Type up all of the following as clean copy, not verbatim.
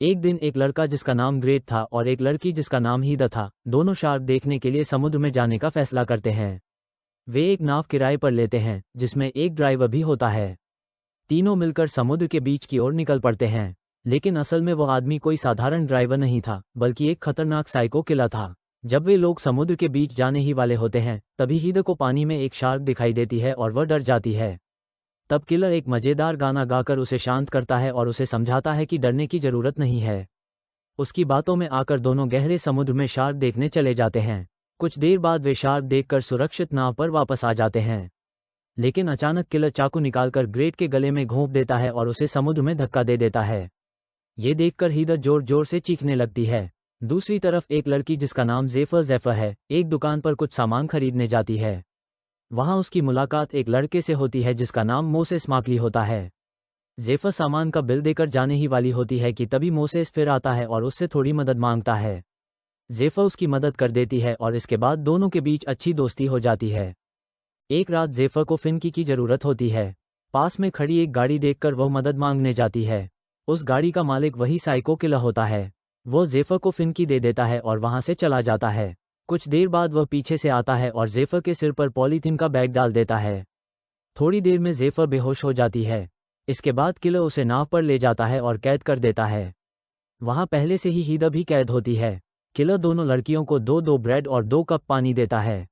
एक दिन एक लड़का जिसका नाम ग्रेट था और एक लड़की जिसका नाम हीदा था, दोनों शार्क देखने के लिए समुद्र में जाने का फैसला करते हैं। वे एक नाव किराए पर लेते हैं जिसमें एक ड्राइवर भी होता है। तीनों मिलकर समुद्र के बीच की ओर निकल पड़ते हैं, लेकिन असल में वो आदमी कोई साधारण ड्राइवर नहीं था, बल्कि एक खतरनाक साइको किलर था। जब वे लोग समुद्र के बीच जाने ही वाले होते हैं, तभी हीदा को पानी में एक शार्क दिखाई देती है और वह डर जाती है। तब किलर एक मजेदार गाना गाकर उसे शांत करता है और उसे समझाता है कि डरने की जरूरत नहीं है। उसकी बातों में आकर दोनों गहरे समुद्र में शार्क देखने चले जाते हैं। कुछ देर बाद वे शार्क देखकर सुरक्षित नाव पर वापस आ जाते हैं, लेकिन अचानक किलर चाकू निकालकर ग्रेट के गले में घोंप देता है और उसे समुद्र में धक्का दे देता है। ये देखकर हीदा जोर जोर से चीखने लगती है। दूसरी तरफ एक लड़की जिसका नाम ज़ेफर है, एक दुकान पर कुछ सामान खरीदने जाती है। वहां उसकी मुलाकात एक लड़के से होती है जिसका नाम मोसेस माकली होता है। ज़ेफर सामान का बिल देकर जाने ही वाली होती है कि तभी मोसेस फिर आता है और उससे थोड़ी मदद मांगता है। ज़ेफर उसकी मदद कर देती है और इसके बाद दोनों के बीच अच्छी दोस्ती हो जाती है। एक रात ज़ेफर को फिनकी की जरूरत होती है। पास में खड़ी एक गाड़ी देखकर वह मदद मांगने जाती है। उस गाड़ी का मालिक वही साइको किलर होता है। वो ज़ेफर को फिनकी दे देता है और वहां से चला जाता है। कुछ देर बाद वह पीछे से आता है और ज़ेफर के सिर पर पॉलीथीन का बैग डाल देता है। थोड़ी देर में ज़ेफर बेहोश हो जाती है। इसके बाद किलर उसे नाव पर ले जाता है और कैद कर देता है। वहां पहले से ही हीदा भी कैद होती है। किलर दोनों लड़कियों को 2-2 ब्रेड और 2 कप पानी देता है।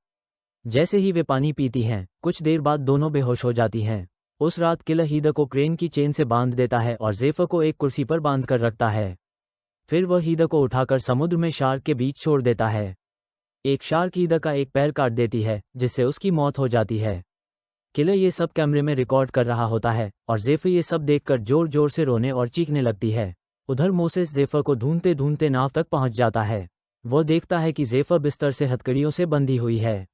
जैसे ही वे पानी पीती हैं, कुछ देर बाद दोनों बेहोश हो जाती हैं। उस रात किलर हीदा को क्रेन की चेन से बांध देता है और ज़ेफर को एक कुर्सी पर बांध कर रखता है। फिर वह हीदा को उठाकर समुद्र में शार्क के बीच छोड़ देता है। एक शार्क हीदा का एक पैर काट देती है, जिससे उसकी मौत हो जाती है। किलर ये सब कैमरे में रिकॉर्ड कर रहा होता है और ज़ेफर ये सब देखकर जोर जोर से रोने और चीखने लगती है। उधर मोसेस ज़ेफर को ढूंढते ढूंढते नाव तक पहुंच जाता है। वो देखता है कि ज़ेफर बिस्तर से हथकड़ियों से बंधी हुई है।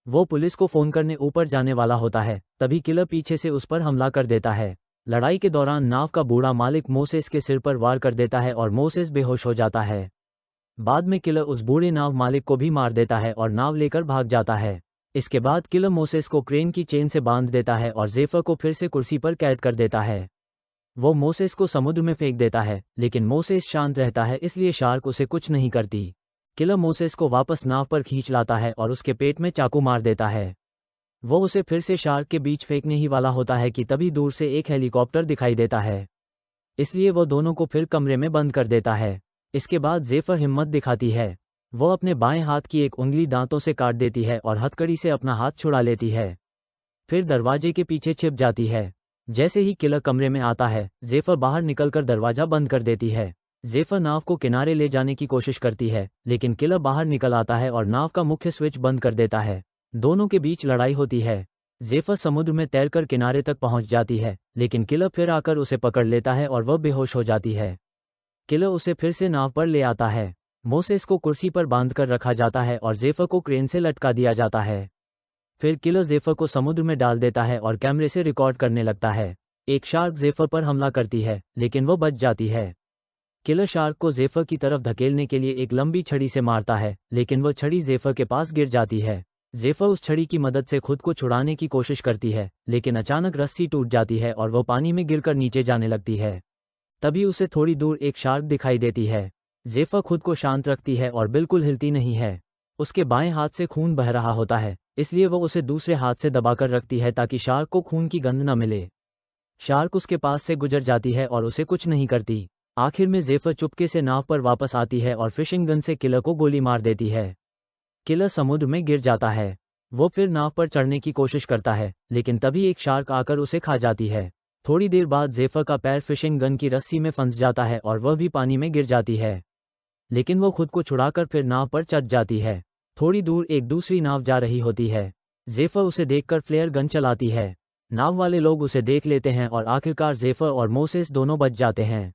वो पुलिस को फोन करने ऊपर जाने वाला होता है, तभी किलर पीछे से उस पर हमला कर देता है। लड़ाई के दौरान नाव का बूढ़ा मालिक मोसेस के सिर पर वार कर देता है और मोसेस बेहोश हो जाता है। बाद में किलर उस बूढ़े नाव मालिक को भी मार देता है और नाव लेकर भाग जाता है। इसके बाद किलर मोसेस को क्रेन की चेन से बांध देता है और ज़ेफर को फिर से कुर्सी पर कैद कर देता है। वो मोसेस को समुद्र में फेंक देता है, लेकिन मोसेस शांत रहता है, इसलिए शार्क उसे कुछ नहीं करती। किलर मोसेस को वापस नाव पर खींच लाता है और उसके पेट में चाकू मार देता है। वो उसे फिर से शार्क के बीच फेंकने ही वाला होता है कि तभी दूर से एक हेलीकॉप्टर दिखाई देता है, इसलिए वो दोनों को फिर कमरे में बंद कर देता है। इसके बाद ज़ेफर हिम्मत दिखाती है। वो अपने बाएं हाथ की एक उंगली दांतों से काट देती है और हथकड़ी से अपना हाथ छुड़ा लेती है। फिर दरवाजे के पीछे छिप जाती है। जैसे ही किलर कमरे में आता है, ज़ेफर बाहर निकलकर दरवाजा बंद कर देती है। ज़ेफर नाव को किनारे ले जाने की कोशिश करती है, लेकिन किलर बाहर निकल आता है और नाव का मुख्य स्विच बंद कर देता है। दोनों के बीच लड़ाई होती है। ज़ेफर समुद्र में तैरकर किनारे तक पहुंच जाती है, लेकिन किलर फिर आकर उसे पकड़ लेता है और वह बेहोश हो जाती है। किलर उसे फिर से नाव पर ले आता है। मोसेस को कुर्सी पर बांधकर रखा जाता है और ज़ेफर को क्रेन से लटका दिया जाता है। फिर किलर ज़ेफर को समुद्र में डाल देता है और कैमरे से रिकॉर्ड करने लगता है। एक शार्क ज़ेफर पर हमला करती है, लेकिन वो बच जाती है। किलर शार्क को ज़ेफर की तरफ धकेलने के लिए एक लंबी छड़ी से मारता है, लेकिन वह छड़ी ज़ेफर के पास गिर जाती है। ज़ेफर उस छड़ी की मदद से खुद को छुड़ाने की कोशिश करती है, लेकिन अचानक रस्सी टूट जाती है और वह पानी में गिरकर नीचे जाने लगती है। तभी उसे थोड़ी दूर एक शार्क दिखाई देती है। ज़ेफर खुद को शांत रखती है और बिल्कुल हिलती नहीं है। उसके बाएं हाथ से खून बह रहा होता है, इसलिए वो उसे दूसरे हाथ से दबाकर रखती है ताकि शार्क को खून की गंध न मिले। शार्क उसके पास से गुजर जाती है और उसे कुछ नहीं करती। आखिर में ज़ेफर चुपके से नाव पर वापस आती है और फिशिंग गन से किलर को गोली मार देती है। किलर समुद्र में गिर जाता है। वो फिर नाव पर चढ़ने की कोशिश करता है, लेकिन तभी एक शार्क आकर उसे खा जाती है। थोड़ी देर बाद ज़ेफर का पैर फिशिंग गन की रस्सी में फंस जाता है और वह भी पानी में गिर जाती है, लेकिन वो खुद को छुड़ाकर फिर नाव पर चढ़ जाती है। थोड़ी दूर एक दूसरी नाव जा रही होती है। ज़ेफर उसे देखकर फ्लेयर गन चलाती है। नाव वाले लोग उसे देख लेते हैं और आखिरकार ज़ेफर और मोसेस दोनों बच जाते हैं।